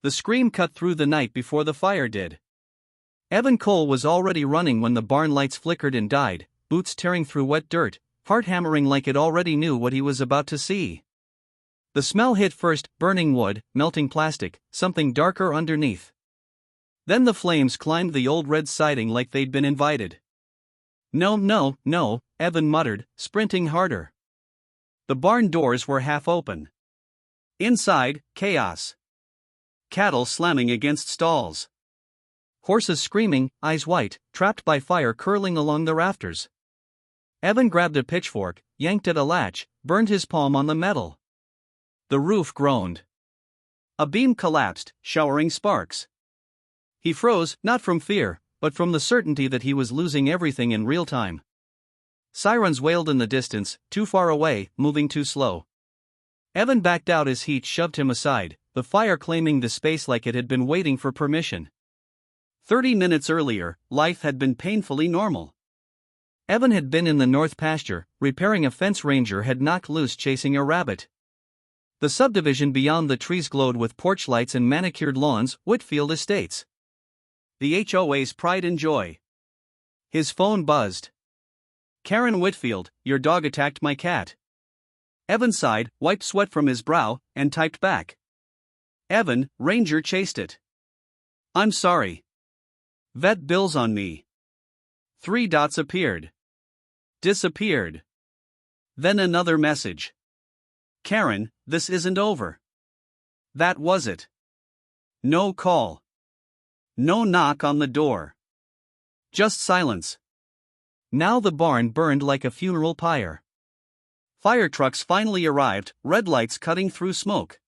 The scream cut through the night before the fire did. Evan Cole was already running when the barn lights flickered and died, boots tearing through wet dirt, heart hammering like it already knew what he was about to see. The smell hit first, burning wood, melting plastic, something darker underneath. Then the flames climbed the old red siding like they'd been invited. No, no, no, Evan muttered, sprinting harder. The barn doors were half open. Inside, chaos. Cattle slamming against stalls. Horses screaming, eyes white, trapped by fire curling along the rafters. Evan grabbed a pitchfork, yanked at a latch, burned his palm on the metal. The roof groaned. A beam collapsed, showering sparks. He froze, not from fear, but from the certainty that he was losing everything in real time. Sirens wailed in the distance, too far away, moving too slow. Evan backed out as heat shoved him aside, the fire claiming the space like it had been waiting for permission. 30 minutes earlier, life had been painfully normal. Evan had been in the north pasture, repairing a fence ranger had knocked loose chasing a rabbit. The subdivision beyond the trees glowed with porch lights and manicured lawns, Whitfield Estates. The HOA's pride and joy. His phone buzzed. Karen Whitfield, your dog attacked my cat. Evan sighed, wiped sweat from his brow, and typed back. Evan, ranger chased it. I'm sorry. Vet bills on me. 3 dots appeared. Disappeared. Then another message. Karen, this isn't over. That was it. No call. No knock on the door. Just silence. Now the barn burned like a funeral pyre. Fire trucks finally arrived, red lights cutting through smoke.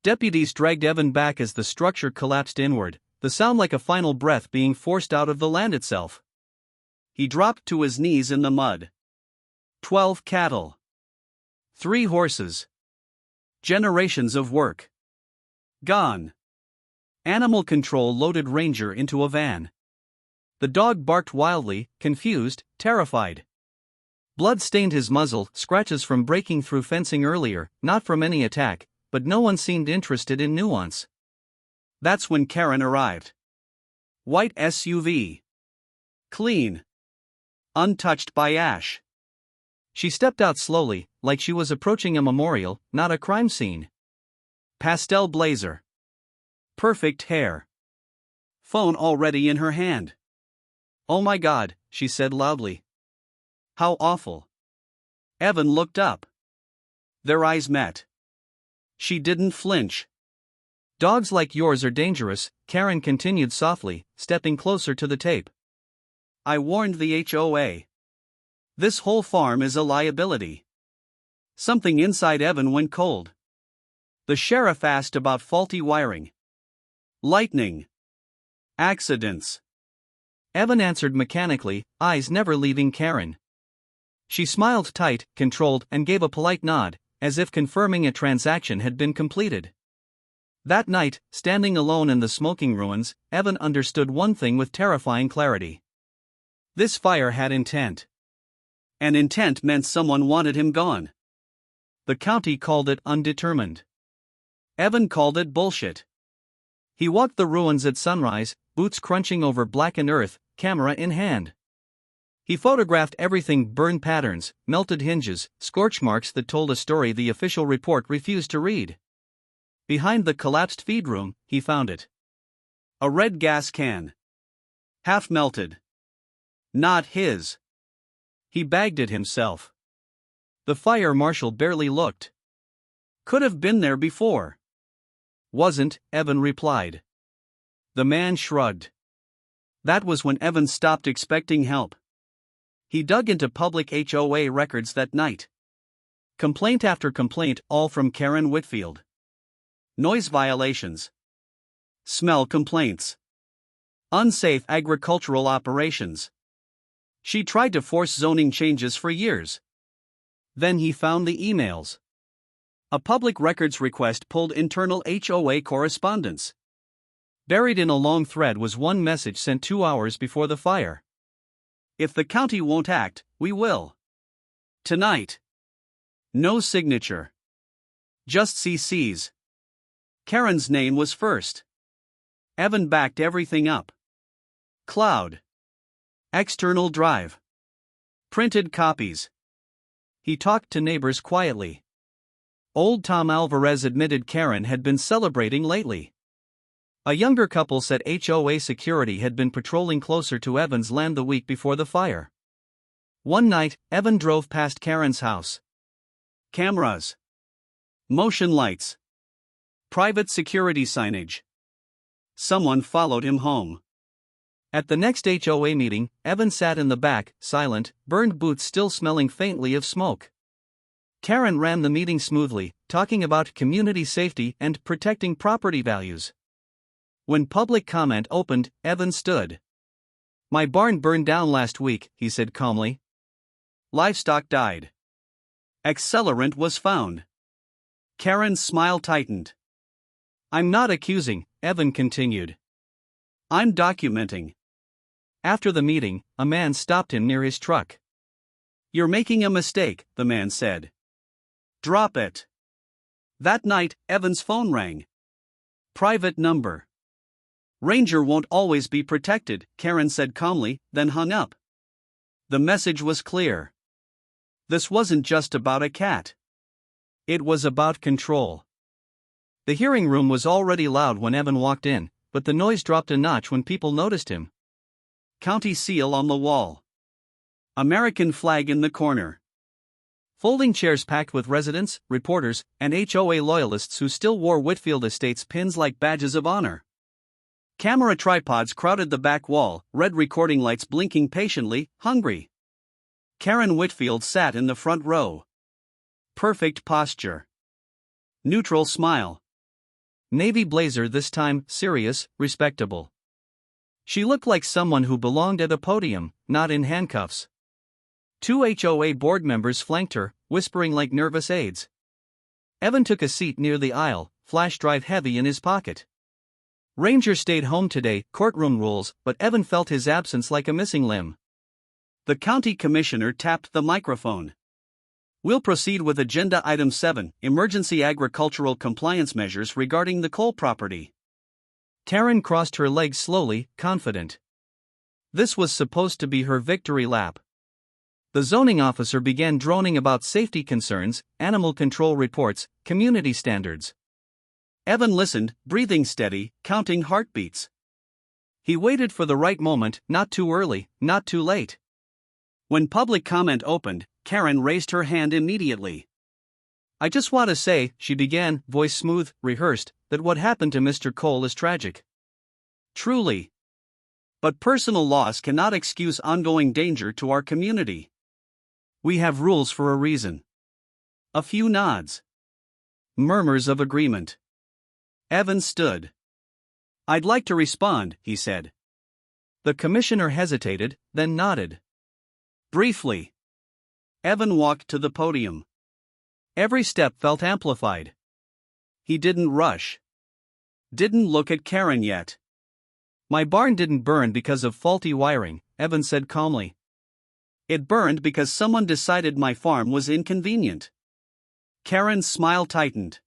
Deputies dragged Evan back as the structure collapsed inward, the sound like a final breath being forced out of the land itself. He dropped to his knees in the mud. 12 cattle. 3 horses. Generations of work. Gone. Animal control loaded Ranger into a van. The dog barked wildly, confused, terrified. Blood stained his muzzle, scratches from breaking through fencing earlier, not from any attack, but no one seemed interested in nuance. That's when Karen arrived. White SUV. Clean. Untouched by ash. She stepped out slowly, like she was approaching a memorial, not a crime scene. Pastel blazer. Perfect hair. Phone already in her hand. Oh my God, she said loudly. How awful. Evan looked up. Their eyes met. She didn't flinch. Dogs like yours are dangerous, Karen continued softly, stepping closer to the tape. I warned the HOA. This whole farm is a liability. Something inside Evan went cold. The sheriff asked about faulty wiring. Lightning. Accidents. Evan answered mechanically, eyes never leaving Karen. She smiled tight, controlled, and gave a polite nod, as if confirming a transaction had been completed. That night, standing alone in the smoking ruins, Evan understood one thing with terrifying clarity. This fire had intent. And intent meant someone wanted him gone. The county called it undetermined. Evan called it bullshit. He walked the ruins at sunrise, boots crunching over blackened earth, camera in hand. He photographed everything: burned patterns, melted hinges, scorch marks that told a story the official report refused to read. Behind the collapsed feed room, he found it. A red gas can. Half melted. Not his. He bagged it himself. The fire marshal barely looked. Could have been there before. Wasn't, Evan replied. The man shrugged. That was when Evan stopped expecting help. He dug into public HOA records that night. Complaint after complaint, all from Karen Whitfield. Noise violations. Smell complaints. Unsafe agricultural operations. She tried to force zoning changes for years. Then he found the emails. A public records request pulled internal HOA correspondence. Buried in a long thread was one message sent 2 hours before the fire. If the county won't act, we will. Tonight. No signature. Just CCs. Karen's name was first. Evan backed everything up. Cloud. External drive. Printed copies. He talked to neighbors quietly. Old Tom Alvarez admitted Karen had been celebrating lately. A younger couple said HOA security had been patrolling closer to Evan's land the week before the fire. One night, Evan drove past Karen's house. Cameras. Motion lights. Private security signage. Someone followed him home. At the next HOA meeting, Evan sat in the back, silent, burned boots still smelling faintly of smoke. Karen ran the meeting smoothly, talking about community safety and protecting property values. When public comment opened, Evan stood. "My barn burned down last week," he said calmly. "Livestock died. Accelerant was found." Karen's smile tightened. "I'm not accusing," Evan continued. "I'm documenting." After the meeting, a man stopped him near his truck. "You're making a mistake," the man said. "Drop it." That night, Evan's phone rang. Private number. "Ranger won't always be protected," Karen said calmly, then hung up. The message was clear. This wasn't just about a cat. It was about control. The hearing room was already loud when Evan walked in, but the noise dropped a notch when people noticed him. County seal on the wall. American flag in the corner. Folding chairs packed with residents, reporters, and HOA loyalists who still wore Whitfield Estates pins like badges of honor. Camera tripods crowded the back wall, red recording lights blinking patiently, hungry. Karen Whitfield sat in the front row. Perfect posture. Neutral smile. Navy blazer this time, serious, respectable. She looked like someone who belonged at a podium, not in handcuffs. Two HOA board members flanked her, whispering like nervous aides. Evan took a seat near the aisle, flash drive heavy in his pocket. Ranger stayed home today, courtroom rules, but Evan felt his absence like a missing limb. The county commissioner tapped the microphone. "We'll proceed with Agenda Item 7, Emergency Agricultural Compliance Measures regarding the Cole property." Karen crossed her legs slowly, confident. This was supposed to be her victory lap. The zoning officer began droning about safety concerns, animal control reports, community standards. Evan listened, breathing steady, counting heartbeats. He waited for the right moment, not too early, not too late. When public comment opened, Karen raised her hand immediately. "I just want to say," she began, voice smooth, rehearsed, "that what happened to Mr. Cole is tragic. Truly. But personal loss cannot excuse ongoing danger to our community. We have rules for a reason." A few nods. Murmurs of agreement. Evan stood. "I'd like to respond," he said. The commissioner hesitated, then nodded. Briefly. Evan walked to the podium. Every step felt amplified. He didn't rush. Didn't look at Karen yet. "My barn didn't burn because of faulty wiring," Evan said calmly. "It burned because someone decided my farm was inconvenient." Karen's smile tightened.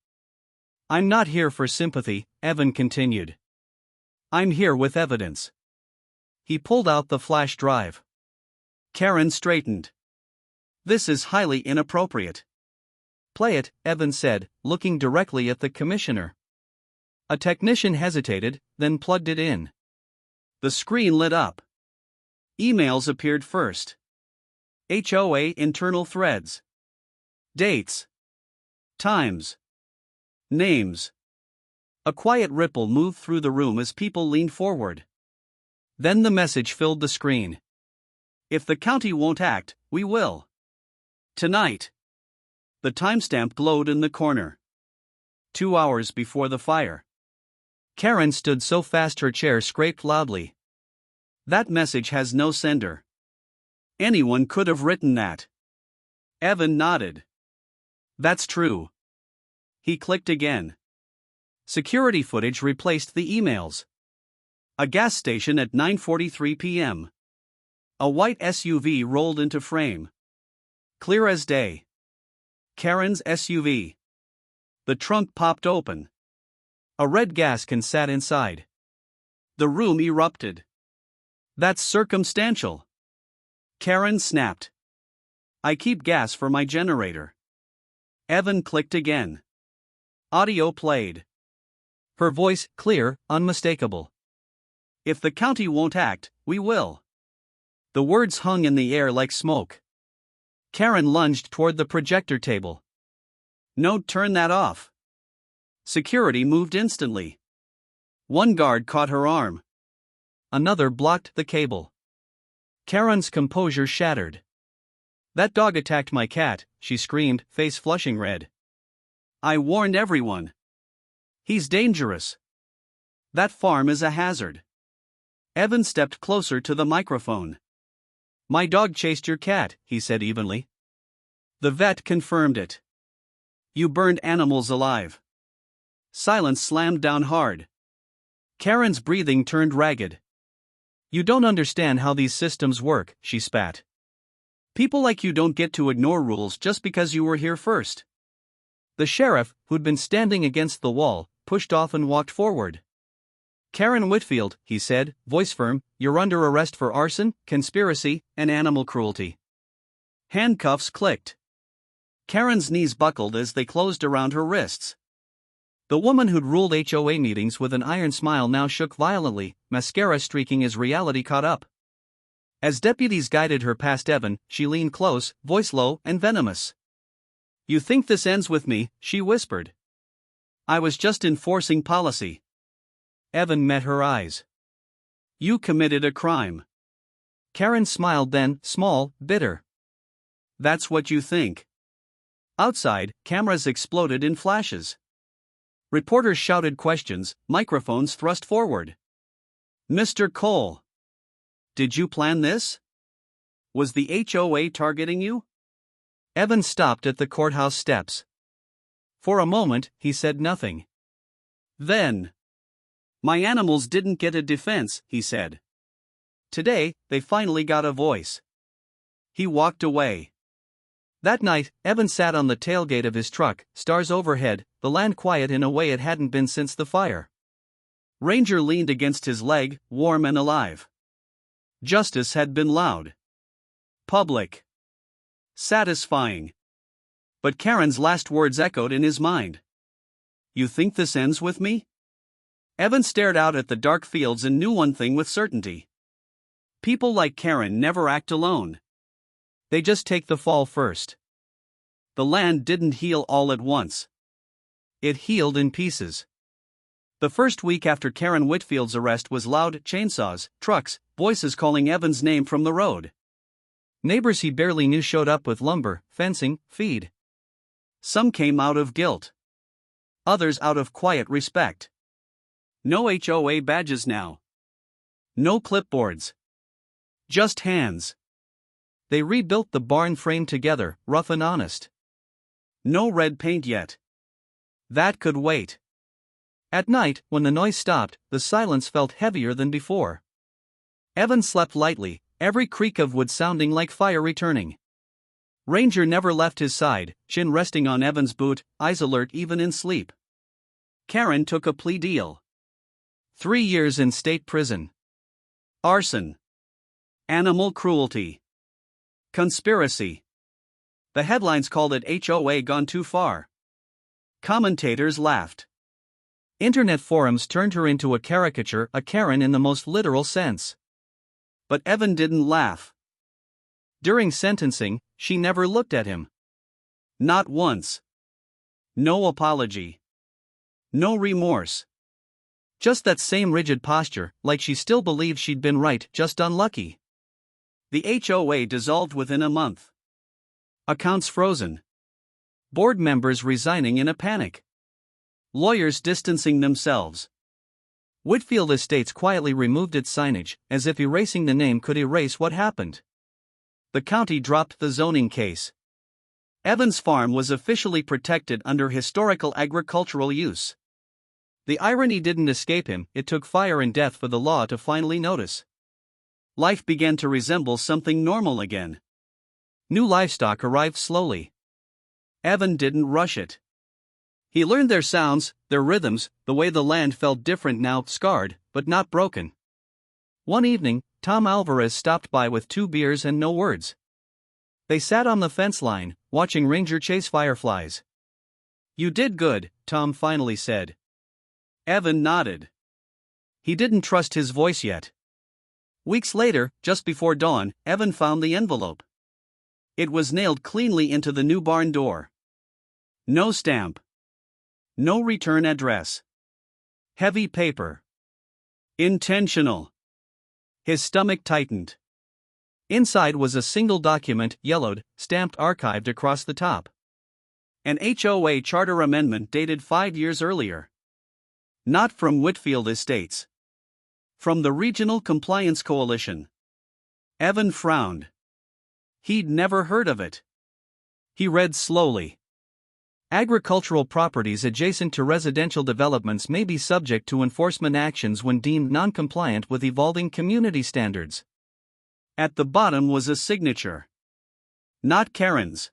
"I'm not here for sympathy," Evan continued. "I'm here with evidence." He pulled out the flash drive. Karen straightened. "This is highly inappropriate." "Play it," Evan said, looking directly at the commissioner. A technician hesitated, then plugged it in. The screen lit up. Emails appeared first. HOA internal threads. Dates. Times. Names. A quiet ripple moved through the room as people leaned forward. Then the message filled the screen. "If the county won't act, we will. Tonight." The timestamp glowed in the corner. 2 hours before the fire. Karen stood so fast her chair scraped loudly. "That message has no sender. Anyone could have written that." Evan nodded. "That's true." He clicked again. Security footage replaced the emails. A gas station at 9:43 p.m. A white SUV rolled into frame. Clear as day. Karen's SUV. The trunk popped open. A red gas can sat inside. The room erupted. That's circumstantial. Karen snapped. I keep gas for my generator. Evan clicked again. Audio played. Her voice, clear, unmistakable. If the county won't act, we will. The words hung in the air like smoke. Karen lunged toward the projector table. No, turn that off. Security moved instantly. One guard caught her arm. Another blocked the cable. Karen's composure shattered. That dog attacked my cat, she screamed, face flushing red. I warned everyone. He's dangerous. That farm is a hazard. Evan stepped closer to the microphone. My dog chased your cat, he said evenly. The vet confirmed it. You burned animals alive. Silence slammed down hard. Karen's breathing turned ragged. You don't understand how these systems work, she spat. People like you don't get to ignore rules just because you were here first. The sheriff, who'd been standing against the wall, pushed off and walked forward. Karen Whitfield, he said, voice firm, you're under arrest for arson, conspiracy, and animal cruelty. Handcuffs clicked. Karen's knees buckled as they closed around her wrists. The woman who'd ruled HOA meetings with an iron smile now shook violently, mascara streaking as reality caught up. As deputies guided her past Evan, she leaned close, voice low and venomous. You think this ends with me, she whispered. I was just enforcing policy. Evan met her eyes. You committed a crime. Karen smiled then, small, bitter. That's what you think. Outside, cameras exploded in flashes. Reporters shouted questions, microphones thrust forward. Mr. Cole. Did you plan this? Was the HOA targeting you? Evan stopped at the courthouse steps. For a moment, he said nothing. Then. My animals didn't get a defense, he said. Today, they finally got a voice. He walked away. That night, Evan sat on the tailgate of his truck, stars overhead, the land quiet in a way it hadn't been since the fire. Ranger leaned against his leg, warm and alive. Justice had been loud. Public. Satisfying. But Karen's last words echoed in his mind. You think this ends with me? Evan stared out at the dark fields and knew one thing with certainty. People like Karen never act alone. They just take the fall first. The land didn't heal all at once. It healed in pieces. The first week after Karen Whitfield's arrest was loud chainsaws, trucks, voices calling Evan's name from the road. Neighbors he barely knew showed up with lumber, fencing, feed. Some came out of guilt. Others out of quiet respect. No HOA badges now. No clipboards. Just hands. They rebuilt the barn frame together, rough and honest. No red paint yet. That could wait. At night, when the noise stopped, the silence felt heavier than before. Evan slept lightly, every creak of wood sounding like fire returning. Ranger never left his side, chin resting on Evan's boot, eyes alert even in sleep. Karen took a plea deal. 3 years in state prison. Arson. Animal cruelty. Conspiracy. The headlines called it HOA gone too far. Commentators laughed. Internet forums turned her into a caricature, a Karen in the most literal sense. But Evan didn't laugh. During sentencing, she never looked at him. Not once. No apology. No remorse. Just that same rigid posture, like she still believed she'd been right, just unlucky. The HOA dissolved within a month. Accounts frozen. Board members resigning in a panic. Lawyers distancing themselves. Whitfield Estates quietly removed its signage, as if erasing the name could erase what happened. The county dropped the zoning case. Evans Farm was officially protected under historical agricultural use. The irony didn't escape him, it took fire and death for the law to finally notice. Life began to resemble something normal again. New livestock arrived slowly. Evan didn't rush it. He learned their sounds, their rhythms, the way the land felt different now, scarred, but not broken. One evening, Tom Alvarez stopped by with 2 beers and no words. They sat on the fence line, watching Ranger chase fireflies. "You did good," Tom finally said. Evan nodded. He didn't trust his voice yet. Weeks later, just before dawn, Evan found the envelope. It was nailed cleanly into the new barn door. No stamp. No return address. Heavy paper. Intentional. His stomach tightened. Inside was a single document, yellowed, stamped, archived across the top. An HOA charter amendment dated 5 years earlier. Not from Whitfield Estates. From the Regional Compliance Coalition. Evan frowned. He'd never heard of it. He read slowly. Agricultural properties adjacent to residential developments may be subject to enforcement actions when deemed non-compliant with evolving community standards. At the bottom was a signature. Not Karen's.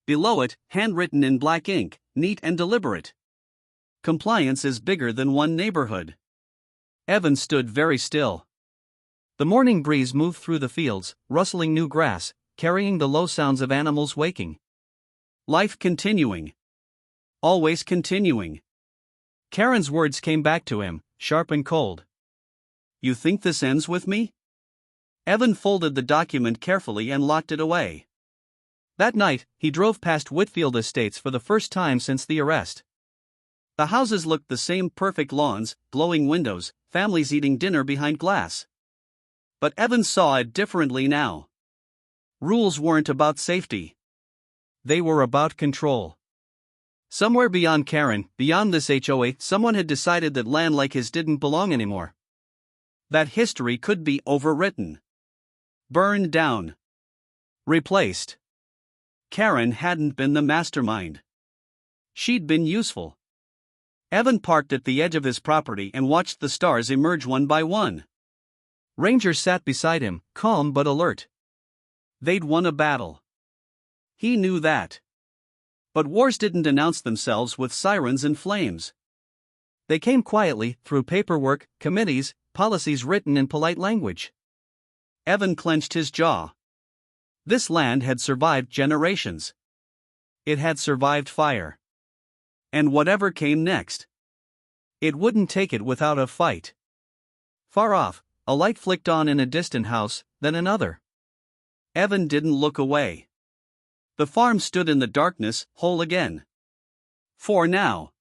Below it, handwritten in black ink, neat and deliberate. Compliance is bigger than one neighborhood. Evan stood very still. The morning breeze moved through the fields, rustling new grass, carrying the low sounds of animals waking. Life continuing. Always continuing. Karen's words came back to him, sharp and cold. "You think this ends with me?" Evan folded the document carefully and locked it away. That night, he drove past Whitfield Estates for the first time since the arrest. The houses looked the same: perfect lawns, glowing windows, families eating dinner behind glass. But Evan saw it differently now. Rules weren't about safety. They were about control. Somewhere beyond Karen, beyond this HOA, someone had decided that land like his didn't belong anymore. That history could be overwritten. Burned down. Replaced. Karen hadn't been the mastermind. She'd been useful. Evan parked at the edge of his property and watched the stars emerge one by one. Ranger sat beside him, calm but alert. They'd won a battle. He knew that. But wars didn't announce themselves with sirens and flames. They came quietly, through paperwork, committees, policies written in polite language. Evan clenched his jaw. This land had survived generations. It had survived fire. And whatever came next, it wouldn't take it without a fight. Far off, a light flicked on in a distant house, then another. Evan didn't look away. The farm stood in the darkness, whole again. For now.